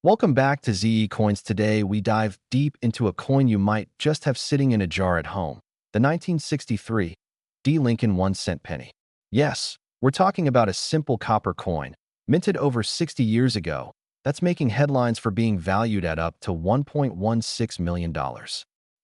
Welcome back to ZE Coins. Today, we dive deep into a coin you might just have sitting in a jar at home, the 1963 D. Lincoln 1-cent penny. Yes, we're talking about a simple copper coin, minted over 60 years ago, that's making headlines for being valued at up to $1.16 million.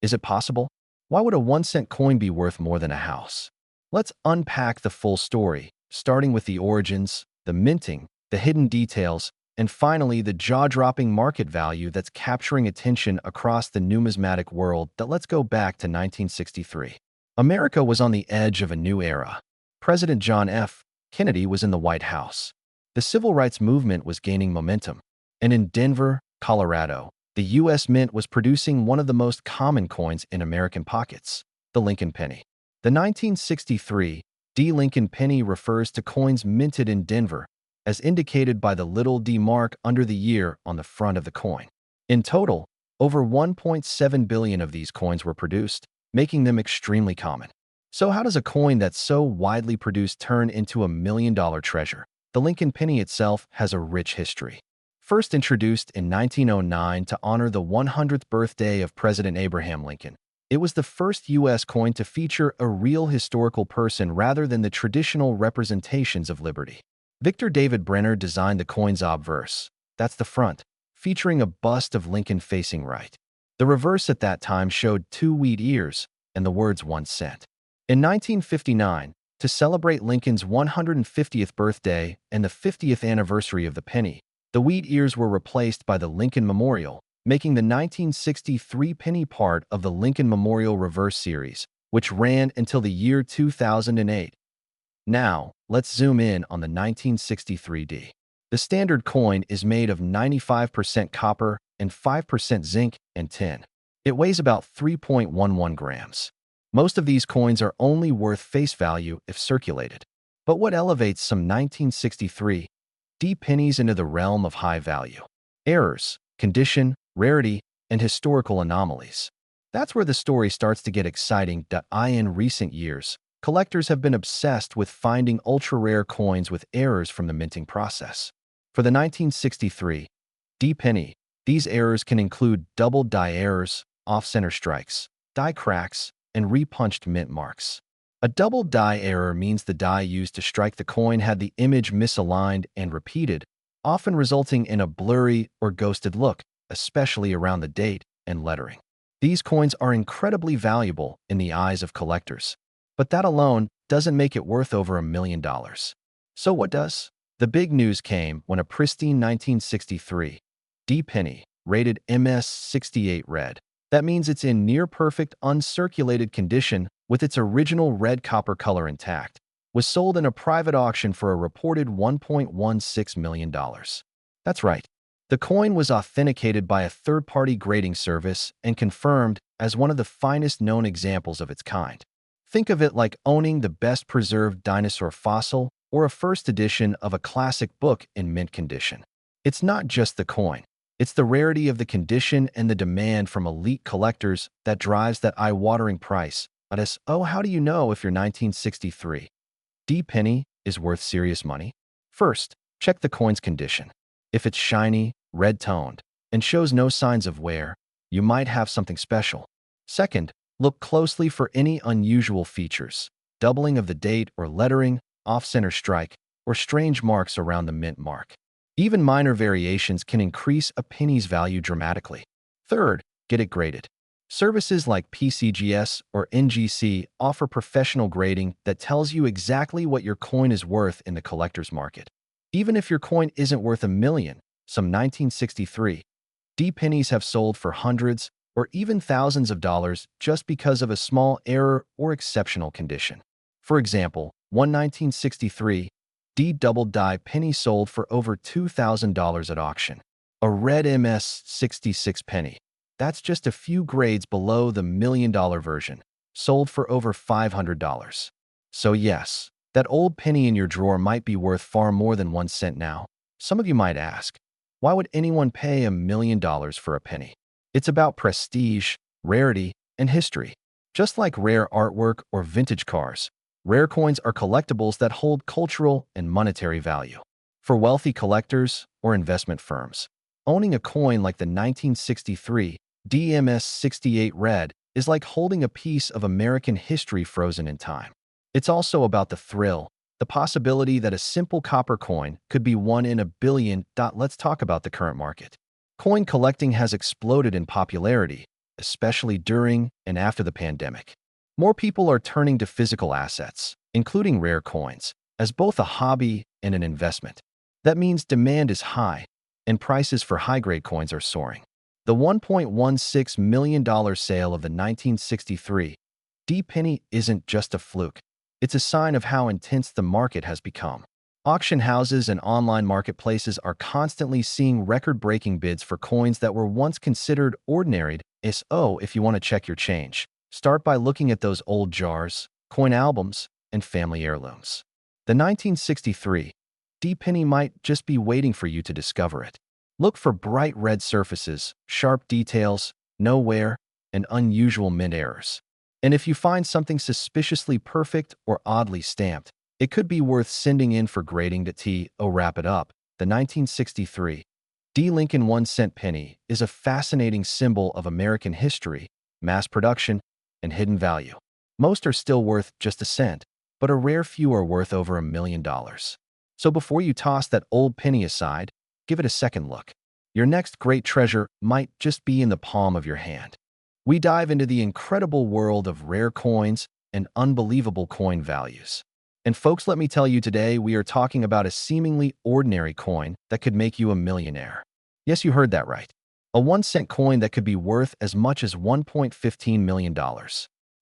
Is it possible? Why would a 1-cent coin be worth more than a house? Let's unpack the full story, starting with the origins, the minting, the hidden details, and finally, the jaw-dropping market value that's capturing attention across the numismatic world. Let's go back to 1963. America was on the edge of a new era. President John F. Kennedy was in the White House. The civil rights movement was gaining momentum. And in Denver, Colorado, the U.S. Mint was producing one of the most common coins in American pockets, the Lincoln penny. The 1963 D. Lincoln penny refers to coins minted in Denver, as indicated by the little d mark under the year on the front of the coin. In total, over 1.7 billion of these coins were produced, making them extremely common. So how does a coin that's so widely produced turn into a million-dollar treasure? The Lincoln penny itself has a rich history. First introduced in 1909 to honor the 100th birthday of President Abraham Lincoln, it was the first U.S. coin to feature a real historical person rather than the traditional representations of liberty. Victor David Brenner designed the coin's obverse, that's the front, featuring a bust of Lincoln facing right. The reverse at that time showed two wheat ears and the words 1 cent. In 1959, to celebrate Lincoln's 150th birthday and the 50th anniversary of the penny, the wheat ears were replaced by the Lincoln Memorial, making the 1963 penny part of the Lincoln Memorial Reverse series, which ran until the year 2008. Now, let's zoom in on the 1963D. The standard coin is made of 95% copper and 5% zinc and tin. It weighs about 3.11 grams. Most of these coins are only worth face value if circulated. But what elevates some 1963D pennies into the realm of high value? Errors, condition, rarity, and historical anomalies. That's where the story starts to get exciting. In recent years, collectors have been obsessed with finding ultra-rare coins with errors from the minting process. For the 1963 D penny, these errors can include double die errors, off-center strikes, die cracks, and repunched mint marks. A double die error means the die used to strike the coin had the image misaligned and repeated, often resulting in a blurry or ghosted look, especially around the date and lettering. These coins are incredibly valuable in the eyes of collectors. But that alone doesn't make it worth over $1 million. So what does? The big news came when a pristine 1963 D penny, rated MS68 red, that means it's in near-perfect uncirculated condition with its original red copper color intact, was sold in a private auction for a reported $1.16 million. That's right. The coin was authenticated by a third-party grading service and confirmed as one of the finest known examples of its kind. Think of it like owning the best-preserved dinosaur fossil or a first edition of a classic book in mint condition. It's not just the coin. It's the rarity of the condition and the demand from elite collectors that drives that eye-watering price. How do you know if your 1963 D penny is worth serious money? First, check the coin's condition. If it's shiny, red-toned, and shows no signs of wear, you might have something special. Second, look closely for any unusual features, doubling of the date or lettering, off-center strike, or strange marks around the mint mark. Even minor variations can increase a penny's value dramatically. Third, get it graded. Services like PCGS or NGC offer professional grading that tells you exactly what your coin is worth in the collector's market. Even if your coin isn't worth $1 million, some 1963 D pennies have sold for hundreds or even thousands of dollars just because of a small error or exceptional condition. For example, one 1963 D double die penny sold for over $2,000 at auction. A red MS66 penny, that's just a few grades below the $1 million version, sold for over $500. So yes, that old penny in your drawer might be worth far more than 1 cent now. Some of you might ask, why would anyone pay $1 million for a penny? It's about prestige, rarity, and history. Just like rare artwork or vintage cars, rare coins are collectibles that hold cultural and monetary value. For wealthy collectors or investment firms, Owning a coin like the 1963 DMS-68 Red is like holding a piece of American history frozen in time. It's also about the thrill, the possibility that a simple copper coin could be one in a billion. Let's talk about the current market. Coin collecting has exploded in popularity, especially during and after the pandemic. More people are turning to physical assets, including rare coins, as both a hobby and an investment. That means demand is high, and prices for high-grade coins are soaring. The $1.16 million sale of the 1963 D penny isn't just a fluke. It's a sign of how intense the market has become. Auction houses and online marketplaces are constantly seeing record-breaking bids for coins that were once considered ordinary. If you want to check your change, start by looking at those old jars, coin albums, and family heirlooms. The 1963 D penny might just be waiting for you to discover it. Look for bright red surfaces, sharp details, no wear, and unusual mint errors. And if you find something suspiciously perfect or oddly stamped, it could be worth sending in for grading. Wrap it up. The 1963 D Lincoln 1-cent penny is a fascinating symbol of American history, mass production, and hidden value. Most are still worth just a cent, but a rare few are worth over $1 million. So before you toss that old penny aside, give it a second look. Your next great treasure might just be in the palm of your hand. We dive into the incredible world of rare coins and unbelievable coin values. And folks, let me tell you today, we are talking about a seemingly ordinary coin that could make you a millionaire. Yes, you heard that right. A 1-cent coin that could be worth as much as $1.15 million.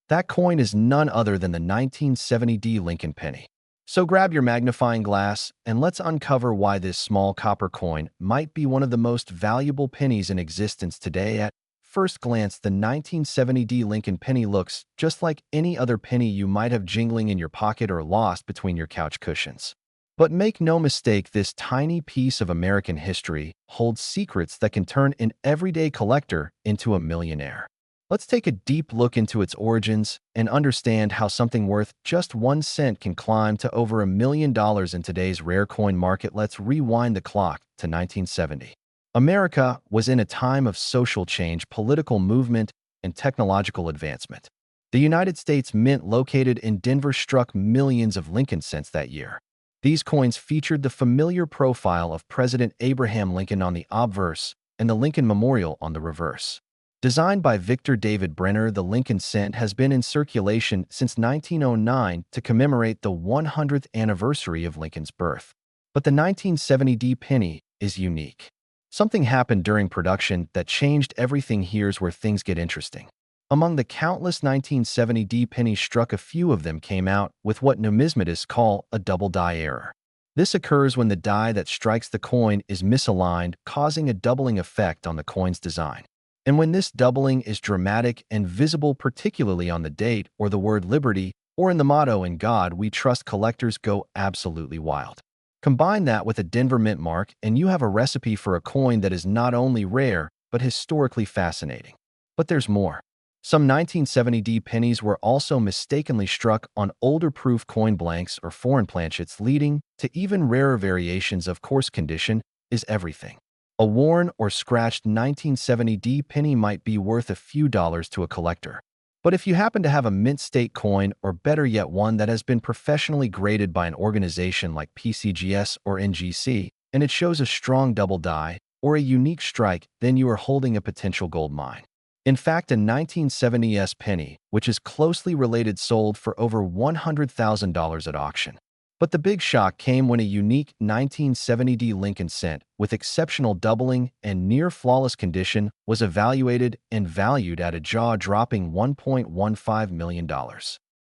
That coin is none other than the 1970 D Lincoln penny. So grab your magnifying glass and let's uncover why this small copper coin might be one of the most valuable pennies in existence today. At first glance, the 1970 D Lincoln penny looks just like any other penny you might have jingling in your pocket or lost between your couch cushions. But make no mistake, this tiny piece of American history holds secrets that can turn an everyday collector into a millionaire. Let's take a deep look into its origins and understand how something worth just 1 cent can climb to over $1 million in today's rare coin market. Let's rewind the clock to 1970. America was in a time of social change, political movement, and technological advancement. The United States Mint, located in Denver, struck millions of Lincoln cents that year. These coins featured the familiar profile of President Abraham Lincoln on the obverse and the Lincoln Memorial on the reverse. Designed by Victor David Brenner, the Lincoln cent has been in circulation since 1909 to commemorate the 100th anniversary of Lincoln's birth. But the 1970 D penny is unique. Something happened during production that changed everything. Here's where things get interesting. Among the countless 1970 D pennies struck, a few of them came out with what numismatists call a double die error. This occurs when the die that strikes the coin is misaligned, causing a doubling effect on the coin's design. And when this doubling is dramatic and visible, particularly on the date or the word liberty or in the motto "In God We Trust," collectors go absolutely wild. Combine that with a Denver Mint mark and you have a recipe for a coin that is not only rare but historically fascinating. But there's more. Some 1970 D pennies were also mistakenly struck on older proof coin blanks or foreign planchets, leading to even rarer variations. Of course, condition is everything. A worn or scratched 1970 D penny might be worth a few dollars to a collector. But if you happen to have a mint state coin, or better yet one that has been professionally graded by an organization like PCGS or NGC, and it shows a strong double die or a unique strike, then you are holding a potential gold mine. In fact, a 1970 S penny, which is closely related, sold for over $100,000 at auction. But the big shock came when a unique 1970 D Lincoln cent with exceptional doubling and near-flawless condition was evaluated and valued at a jaw-dropping $1.15 million.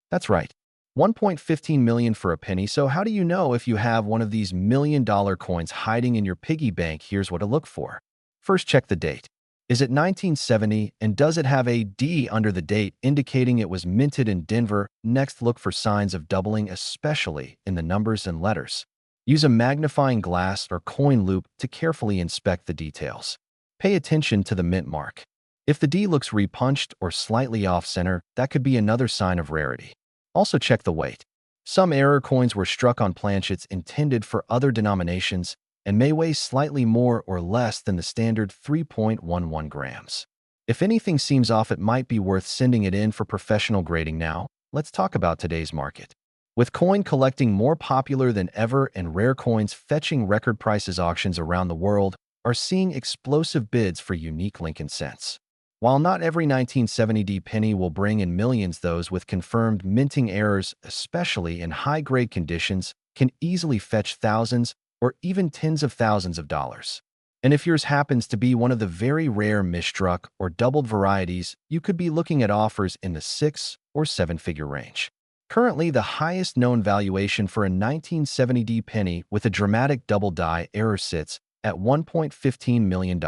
That's right, $1.15 million for a penny. So how do you know if you have one of these million-dollar coins hiding in your piggy bank? Here's what to look for. First, check the date. Is it 1970, and does it have a D under the date, indicating it was minted in Denver? Next, look for signs of doubling, especially in the numbers and letters. Use a magnifying glass or coin loop to carefully inspect the details. Pay attention to the mint mark. If the D looks repunched or slightly off-center, that could be another sign of rarity. Also check the weight. Some error coins were struck on planchets intended for other denominations, and may weigh slightly more or less than the standard 3.11 grams. If anything seems off, it might be worth sending it in for professional grading now. Let's talk about today's market. With coin collecting more popular than ever and rare coins fetching record prices, auctions around the world are seeing explosive bids for unique Lincoln cents. While not every 1970D penny will bring in millions, those with confirmed minting errors, especially in high-grade conditions, can easily fetch thousands or even tens of thousands of dollars. And if yours happens to be one of the very rare misstruck or doubled varieties, you could be looking at offers in the 6 or 7-figure range. Currently, the highest known valuation for a 1970D penny with a dramatic double die error sits at $1.15 million.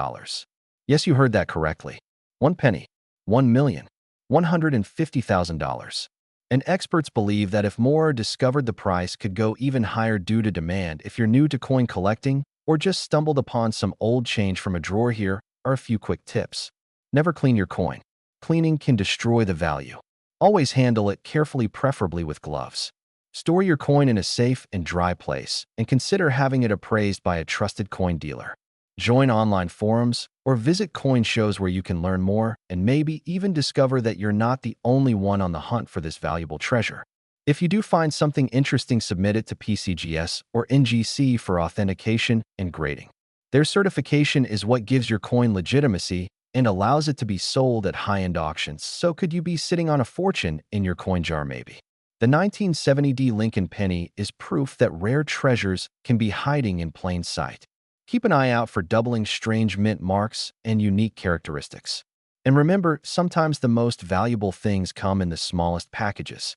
Yes, you heard that correctly. One penny, $1,150,000. And experts believe that if more are discovered, the price could go even higher due to demand. If you're new to coin collecting or just stumbled upon some old change from a drawer, here are a few quick tips. Never clean your coin. Cleaning can destroy the value. Always handle it carefully, preferably with gloves. Store your coin in a safe and dry place, and consider having it appraised by a trusted coin dealer. Join online forums or visit coin shows where you can learn more and maybe even discover that you're not the only one on the hunt for this valuable treasure. If you do find something interesting, submit it to PCGS or NGC for authentication and grading. Their certification is what gives your coin legitimacy and allows it to be sold at high-end auctions. So could you be sitting on a fortune in your coin jar maybe? The 1970D Lincoln penny is proof that rare treasures can be hiding in plain sight. Keep an eye out for doubling, strange mint marks, and unique characteristics. And remember, sometimes the most valuable things come in the smallest packages.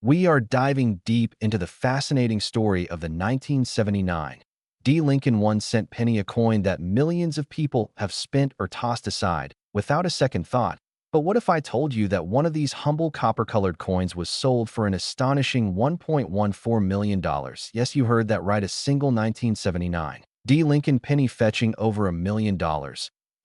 We are diving deep into the fascinating story of the 1979 D. Lincoln 1-cent penny, a coin that millions of people have spent or tossed aside without a second thought. But what if I told you that one of these humble copper-colored coins was sold for an astonishing $1.14 million? Yes, you heard that right, a single 1979 D. Lincoln penny fetching over $1 million.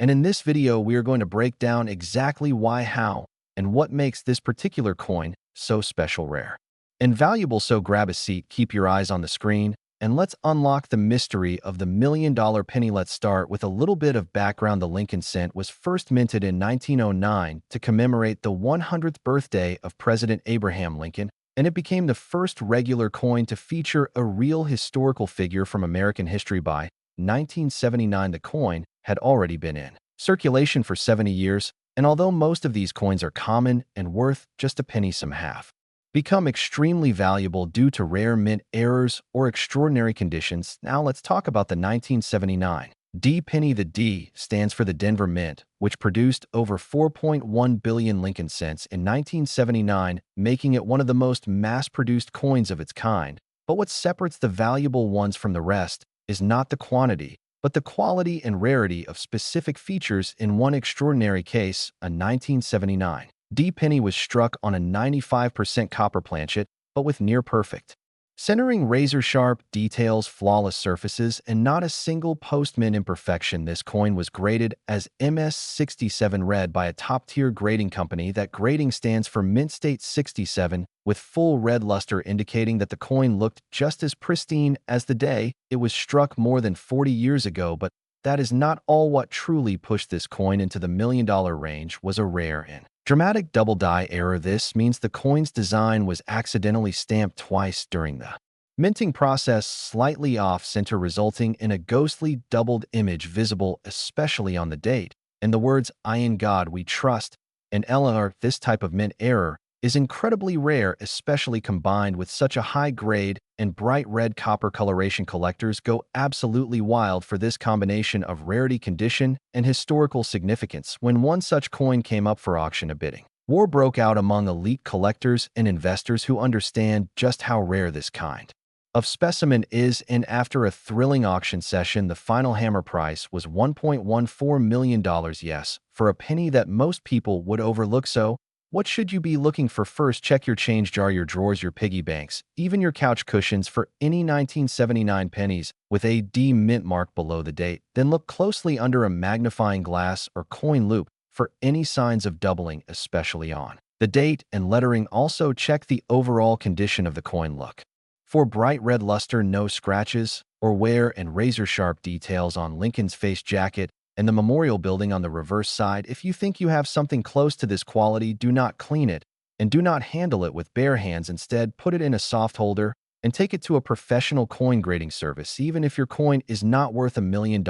And in this video, we are going to break down exactly why, how, and what makes this particular coin so special, rare, and valuable. So grab a seat, keep your eyes on the screen, and let's unlock the mystery of the $1 million penny. Let's start with a little bit of background. The Lincoln cent was first minted in 1909 to commemorate the 100th birthday of President Abraham Lincoln, and it became the first regular coin to feature a real historical figure from American history. By 1979, the coin had already been in circulation for 70 years, and although most of these coins are common and worth just a penny, some have become extremely valuable due to rare mint errors or extraordinary conditions. Now let's talk about the 1979 D penny. The D stands for the Denver Mint, which produced over 4.1 billion Lincoln cents in 1979, making it one of the most mass-produced coins of its kind. But what separates the valuable ones from the rest is not the quantity, but the quality and rarity of specific features. In one extraordinary case, a 1979 D penny was struck on a 95% copper planchet, but with near-perfect centering, razor-sharp details, flawless surfaces, and not a single post-mint imperfection. This coin was graded as MS67 Red by a top-tier grading company. That grading stands for Mint State 67, with full red luster, indicating that the coin looked just as pristine as the day it was struck more than 40 years ago. But that is not all. What truly pushed this coin into the $1 million range was a rare and dramatic double die error. This means the coin's design was accidentally stamped twice during the minting process, slightly off-center, resulting in a ghostly doubled image visible especially on the date, and the words "I in God we trust" and LR. This type of mint error is incredibly rare, especially combined with such a high grade and bright red copper coloration. Collectors go absolutely wild for this combination of rarity, condition, and historical significance. When one such coin came up for auction, a bidding war broke out among elite collectors and investors who understand just how rare this kind of specimen is, and after a thrilling auction session, the final hammer price was $1.14 million. Yes, for a penny that most people would overlook. So what should you be looking for? First, check your change jar, your drawers, your piggy banks, even your couch cushions for any 1979 pennies with a D mint mark below the date. Then look closely under a magnifying glass or coin loop for any signs of doubling, especially on the date and lettering. Also check the overall condition of the coin. Look for bright red luster, no scratches, or wear and razor-sharp details on Lincoln's face jacket and the memorial building on the reverse side. If you think you have something close to this quality, do not clean it and do not handle it with bare hands. Instead, put it in a soft holder and take it to a professional coin grading service. Even if your coin is not worth $1 million,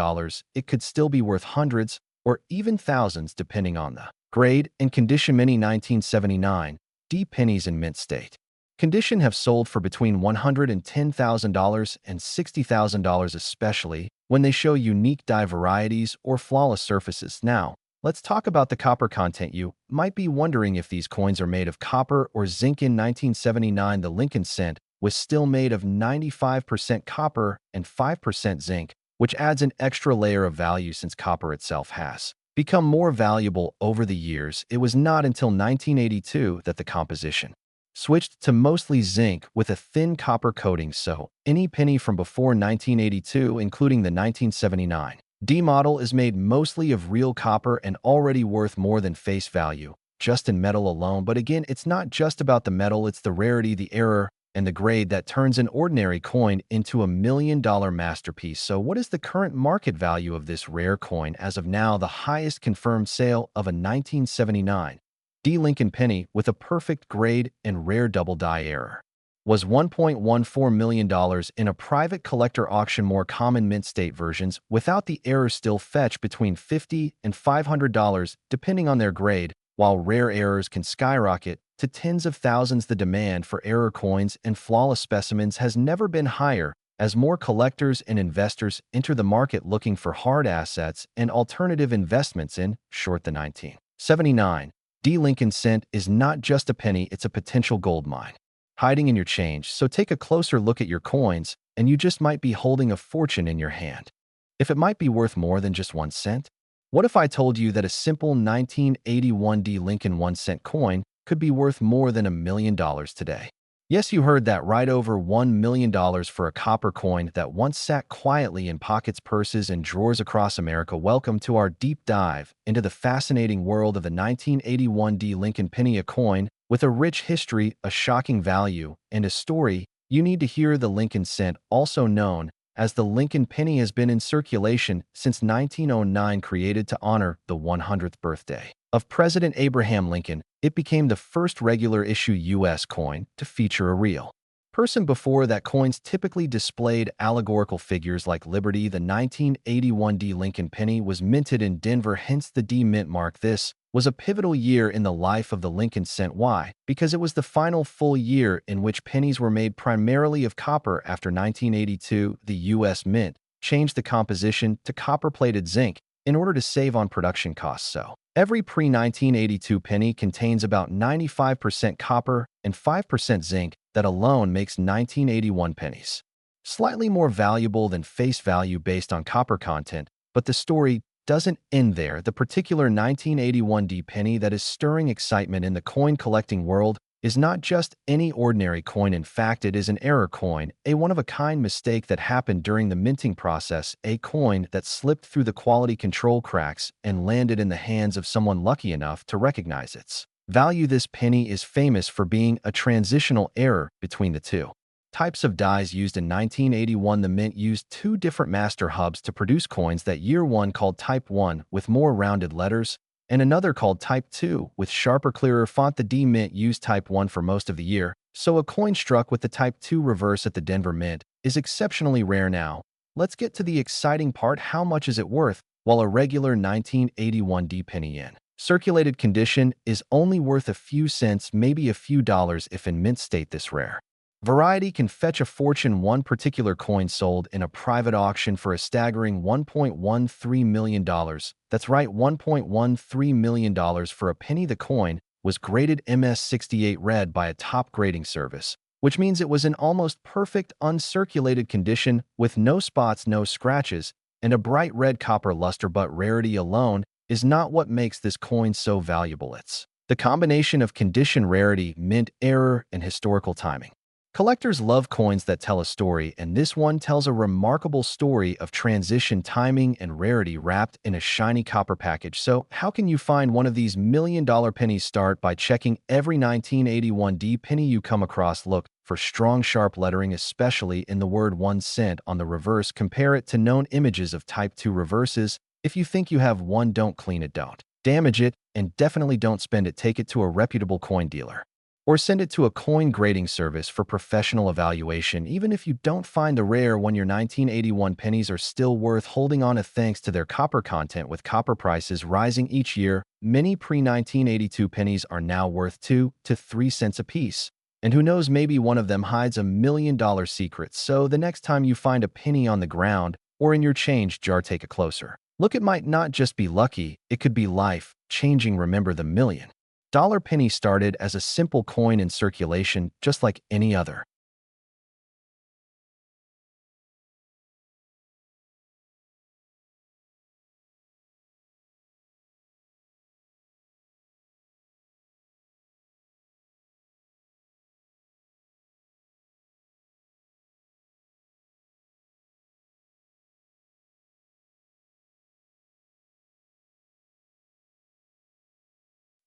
it could still be worth hundreds or even thousands depending on the grade and condition. Many 1979 D pennies in mint state condition have sold for between $110,000 and $60,000, especially when they show unique die varieties or flawless surfaces. Now, let's talk about the copper content. You might be wondering if these coins are made of copper or zinc. In 1979, the Lincoln cent was still made of 95% copper and 5% zinc, which adds an extra layer of value since copper itself has become more valuable over the years. It was not until 1982 that the composition switched to mostly zinc with a thin copper coating, so any penny from before 1982, including the 1979 D model, is made mostly of real copper and already worth more than face value, just in metal alone. But again, it's not just about the metal, it's the rarity, the error, and the grade that turns an ordinary coin into a $1 million masterpiece. So what is the current market value of this rare coin as of now? The highest confirmed sale of a 1979 D Lincoln penny with a perfect grade and rare double die error was $1.14 million in a private collector auction. More common mint state versions without the error still fetch between $50 and $500 depending on their grade, while rare errors can skyrocket to tens of thousands. The demand for error coins and flawless specimens has never been higher as more collectors and investors enter the market looking for hard assets and alternative investments. In short, the 1979 D Lincoln cent is not just a penny, it's a potential gold mine hiding in your change. So take a closer look at your coins, and you just might be holding a fortune in your hand. If it might be worth more than just 1 cent? What if I told you that a simple 1981 D Lincoln 1-cent coin could be worth more than $1 million today? Yes, you heard that right, over $1 million for a copper coin that once sat quietly in pockets, purses, and drawers across America. Welcome to our deep dive into the fascinating world of the 1981 D Lincoln penny, a coin with a rich history, a shocking value, and a story you need to hear. The Lincoln cent, also known as the Lincoln penny, has been in circulation since 1909. Created to honor the 100th birthday of President Abraham Lincoln, it became the first regular issue U.S. coin to feature a real person. Before that, coins typically displayed allegorical figures like Liberty. The 1981 D Lincoln penny was minted in Denver, hence the D mint mark. This was a pivotal year in the life of the Lincoln cent. Why? Because it was the final full year in which pennies were made primarily of copper. After 1982, the U.S. Mint changed the composition to copper-plated zinc in order to save on production costs. So every pre-1982 penny contains about 95% copper and 5% zinc. That alone makes 1981 pennies slightly more valuable than face value based on copper content. But the story doesn't end there. The particular 1981 D penny that is stirring excitement in the coin collecting world is not just any ordinary coin. In fact, it is an error coin, a one-of-a-kind mistake that happened during the minting process, a coin that slipped through the quality control cracks and landed in the hands of someone lucky enough to recognize its value. This penny is famous for being a transitional error between the two types of dies used. In 1981, the mint used 2 different master hubs to produce coins that year, one called Type 1 with more rounded letters, and another called Type 2 with sharper, clearer font. The D Mint used Type 1 for most of the year, so a coin struck with the Type 2 reverse at the Denver Mint is exceptionally rare. Now, let's get to the exciting part. How much is it worth? While a regular 1981 D penny in circulated condition is only worth a few cents, maybe a few dollars if in mint state, this rare variety can fetch a fortune. One particular coin sold in a private auction for a staggering $1.13 million. That's right, $1.13 million for a penny. The coin was graded MS68 red by a top grading service, which means it was in almost perfect uncirculated condition with no spots, no scratches, and a bright red copper luster. But rarity alone is not what makes this coin so valuable. It's the combination of condition, rarity, mint, error, and historical timing. Collectors love coins that tell a story, and this one tells a remarkable story of transition, timing, and rarity wrapped in a shiny copper package. So how can you find one of these $1 million pennies? Start by checking every 1981 D penny you come across. Look for strong, sharp lettering, especially in the word 1 cent on the reverse. Compare it to known images of Type 2 reverses. If you think you have one, don't clean it, don't damage it, and definitely don't spend it. Take it to a reputable coin dealer or send it to a coin grading service for professional evaluation. Even if you don't find the rare one, your 1981 pennies are still worth holding on to thanks to their copper content. With copper prices rising each year, many pre-1982 pennies are now worth 2 to 3 cents apiece. And who knows, maybe one of them hides $1 million secret. So the next time you find a penny on the ground or in your change jar, take a closer look. It might not just be lucky, it could be life-changing. Remember, the $1 penny started as a simple coin in circulation, just like any other.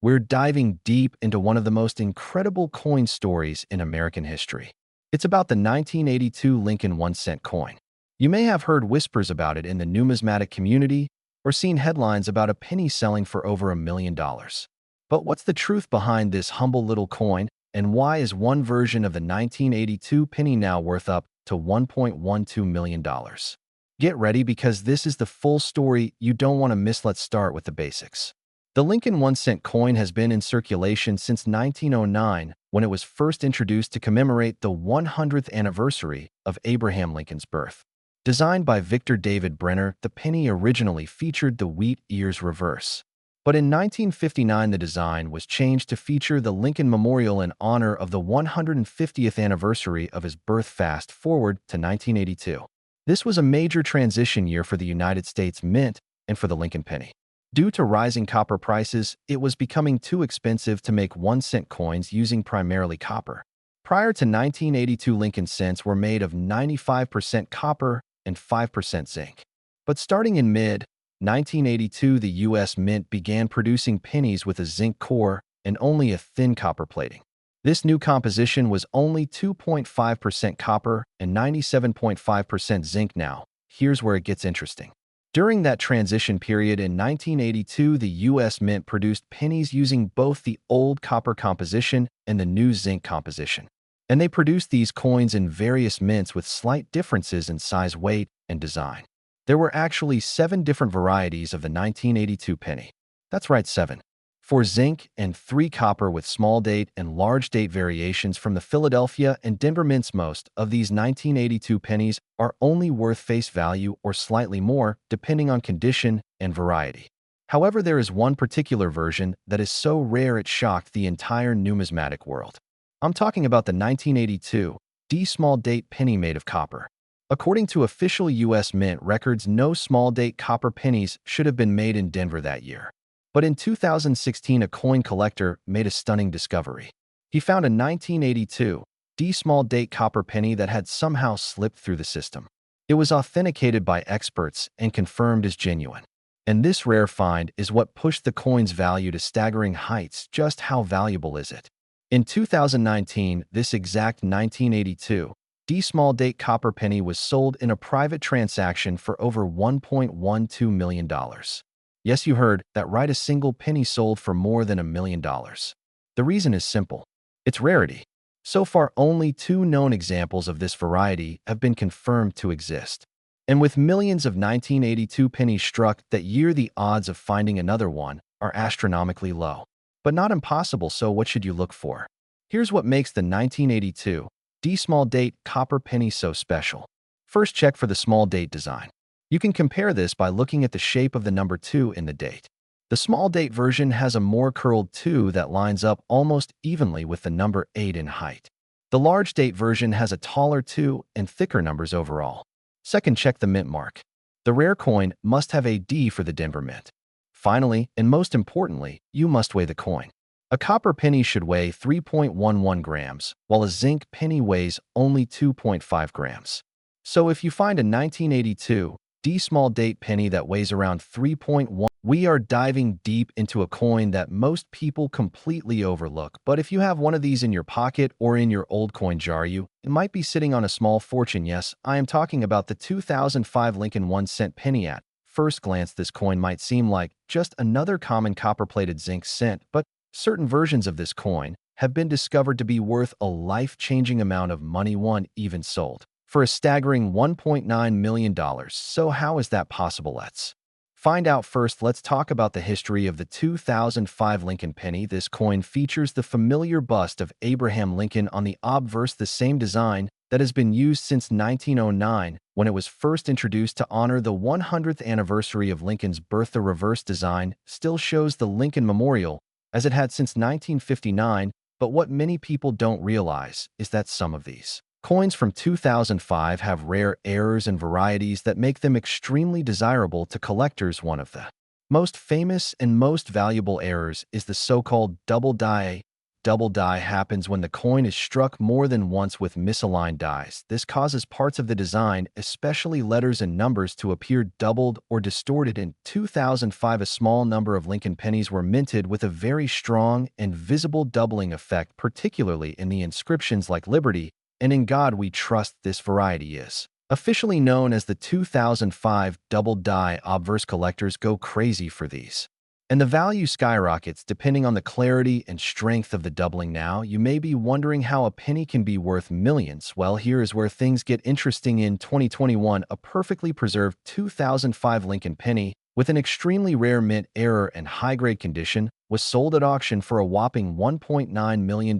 We're diving deep into one of the most incredible coin stories in American history. It's about the 1982 Lincoln 1-cent coin. You may have heard whispers about it in the numismatic community or seen headlines about a penny selling for over $1 million. But what's the truth behind this humble little coin, and why is one version of the 1982 penny now worth up to $1.12 million? Get ready, because this is the full story you don't want to miss. Let's start with the basics. The Lincoln 1-cent coin has been in circulation since 1909, when it was first introduced to commemorate the 100th anniversary of Abraham Lincoln's birth. Designed by Victor David Brenner, the penny originally featured the wheat ears reverse. But in 1959, the design was changed to feature the Lincoln Memorial in honor of the 150th anniversary of his birth. Fast forward to 1982. This was a major transition year for the United States Mint and for the Lincoln penny. Due to rising copper prices, it was becoming too expensive to make 1-cent coins using primarily copper. Prior to 1982, Lincoln cents were made of 95% copper and 5% zinc. But starting in mid-1982, the U.S. Mint began producing pennies with a zinc core and only a thin copper plating. This new composition was only 2.5% copper and 97.5% zinc. Now, here's where it gets interesting. During that transition period in 1982, the U.S. Mint produced pennies using both the old copper composition and the new zinc composition. And they produced these coins in various mints with slight differences in size, weight, and design. There were actually 7 different varieties of the 1982 penny. That's right, 7. 4 zinc and 3 copper, with small date and large date variations from the Philadelphia and Denver mints. Most of these 1982 pennies are only worth face value or slightly more, depending on condition and variety. However, there is one particular version that is so rare it shocked the entire numismatic world. I'm talking about the 1982 D small date penny made of copper. According to official U.S. Mint records, no small date copper pennies should have been made in Denver that year. But in 2016, a coin collector made a stunning discovery. He found a 1982 D small date copper penny that had somehow slipped through the system. It was authenticated by experts and confirmed as genuine. And this rare find is what pushed the coin's value to staggering heights. Just how valuable is it? In 2019, this exact 1982 D small date copper penny was sold in a private transaction for over $1.12 million. Yes, you heard that right, a single penny sold for more than $1 million. The reason is simple. It's rarity. So far, only 2 known examples of this variety have been confirmed to exist. And with millions of 1982 pennies struck that year, the odds of finding another one are astronomically low. But not impossible, so what should you look for? Here's what makes the 1982 D small date copper penny so special. First, check for the small date design. You can compare this by looking at the shape of the number 2 in the date. The small date version has a more curled 2 that lines up almost evenly with the number 8 in height. The large date version has a taller 2 and thicker numbers overall. Second, check the mint mark. The rare coin must have a D for the Denver Mint. Finally, and most importantly, you must weigh the coin. A copper penny should weigh 3.11 grams, while a zinc penny weighs only 2.5 grams. So if you find a 1982 D small date penny that weighs around 3.1 We are diving deep into a coin that most people completely overlook, but if you have one of these in your pocket or in your old coin jar, it might be sitting on a small fortune. Yes, I am talking about the 2005 Lincoln 1 cent penny. At first glance, this coin might seem like just another common copper-plated zinc cent, but certain versions of this coin have been discovered to be worth a life-changing amount of money, one even sold for a staggering $1.9 million. So how is that possible? Let's find out. First, let's talk about the history of the 2005 Lincoln penny. This coin features the familiar bust of Abraham Lincoln on the obverse, the same design that has been used since 1909 when it was first introduced to honor the 100th anniversary of Lincoln's birth. The reverse design still shows the Lincoln Memorial, as it had since 1959, but what many people don't realize is that some of these coins from 2005 have rare errors and varieties that make them extremely desirable to collectors. One of the most famous and most valuable errors is the so-called double die. Double die happens when the coin is struck more than once with misaligned dies. This causes parts of the design, especially letters and numbers, to appear doubled or distorted. In 2005, a small number of Lincoln pennies were minted with a very strong and visible doubling effect, particularly in the inscriptions like Liberty and In God We Trust. This variety is officially known as the 2005 double die obverse. Collectors go crazy for these, and the value skyrockets depending on the clarity and strength of the doubling. Now, you may be wondering how a penny can be worth millions. Well, here is where things get interesting. In 2021, a perfectly preserved 2005 Lincoln penny with an extremely rare mint error and high-grade condition was sold at auction for a whopping $1.9 million.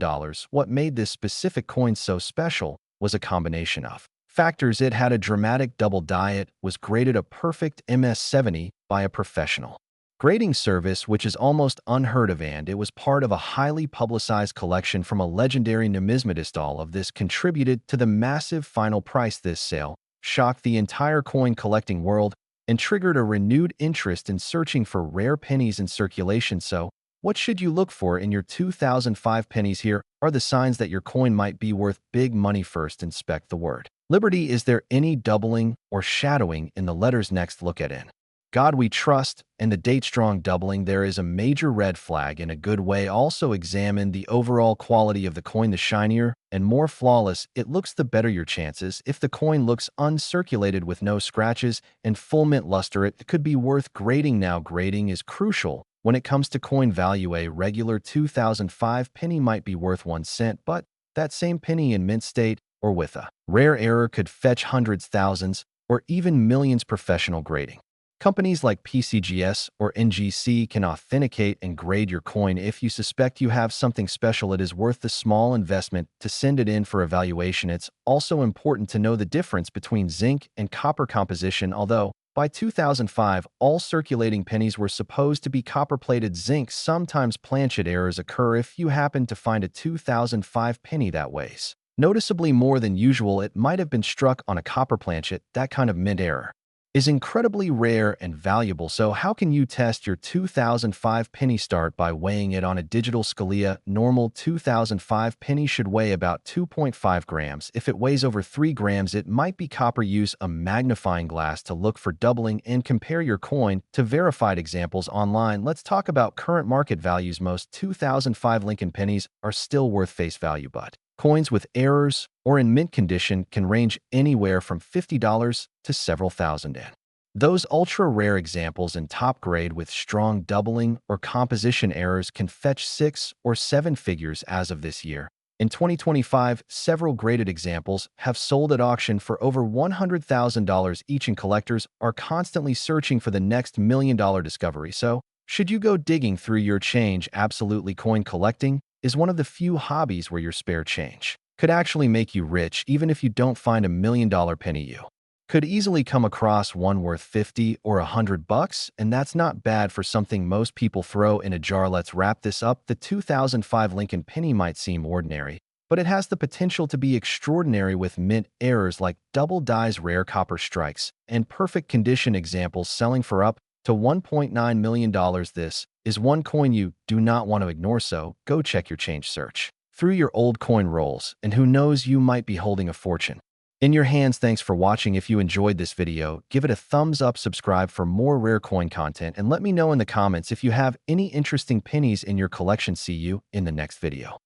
What made this specific coin so special was a combination of factors. It had a dramatic double die. It was graded a perfect MS-70 by a professional grading service, which is almost unheard of, and it was part of a highly publicized collection from a legendary numismatist. All of this contributed to the massive final price. This sale shocked the entire coin collecting world and triggered a renewed interest in searching for rare pennies in circulation. So, what should you look for in your 2005 pennies? Here are the signs that your coin might be worth big money. First, inspect the word Liberty. Is there any doubling or shadowing in the letters? Next, look at In God We Trust and the date. Strong doubling. There is a major red flag in a good way. Also, examine the overall quality of the coin. The shinier and more flawless it looks, the better your chances. If the coin looks uncirculated with no scratches and full mint luster, it could be worth grading. Now, grading is crucial when it comes to coin value. A regular 2005 penny might be worth 1 cent, but that same penny in mint state or with a rare error could fetch hundreds, thousands, or even millions. Professional grading companies like PCGS or NGC can authenticate and grade your coin. If you suspect you have something special, it is worth the small investment to send it in for evaluation. It's also important to know the difference between zinc and copper composition. Although by 2005, all circulating pennies were supposed to be copper-plated zinc, sometimes planchet errors occur. If you happen to find a 2005 penny that weighs noticeably more than usual, it might have been struck on a copper planchet. That kind of mint error is incredibly rare and valuable. So how can you test your 2005 penny? Start by weighing it on a digital scale. Normal 2005 penny should weigh about 2.5 grams. If it weighs over 3 grams, it might be copper. Use a magnifying glass to look for doubling and compare your coin to verified examples online. Let's talk about current market values. Most 2005 Lincoln pennies are still worth face value, but coins with errors or in mint condition can range anywhere from $50 to several thousand yen. Those ultra-rare examples in top grade with strong doubling or composition errors can fetch 6 or 7 figures as of this year. In 2025, several graded examples have sold at auction for over $100,000 each, and collectors are constantly searching for the next million-dollar discovery. So, should you go digging through your change? Absolutely. Coin collecting is one of the few hobbies where your spare change could actually make you rich. Even if you don't find a $1 million penny, you could easily come across one worth 50 or $100, and that's not bad for something most people throw in a jar. Let's wrap this up. The 2005 Lincoln penny might seem ordinary, but it has the potential to be extraordinary with mint errors like double dies, rare copper strikes, and perfect condition examples selling for up to $1.9 million. This is one coin you do not want to ignore, so go check your change, search through your old coin rolls, and who knows, you might be holding a fortune. In your hands, thanks for watching. If you enjoyed this video, give it a thumbs up, subscribe for more rare coin content, and let me know in the comments if you have any interesting pennies in your collection. See you in the next video.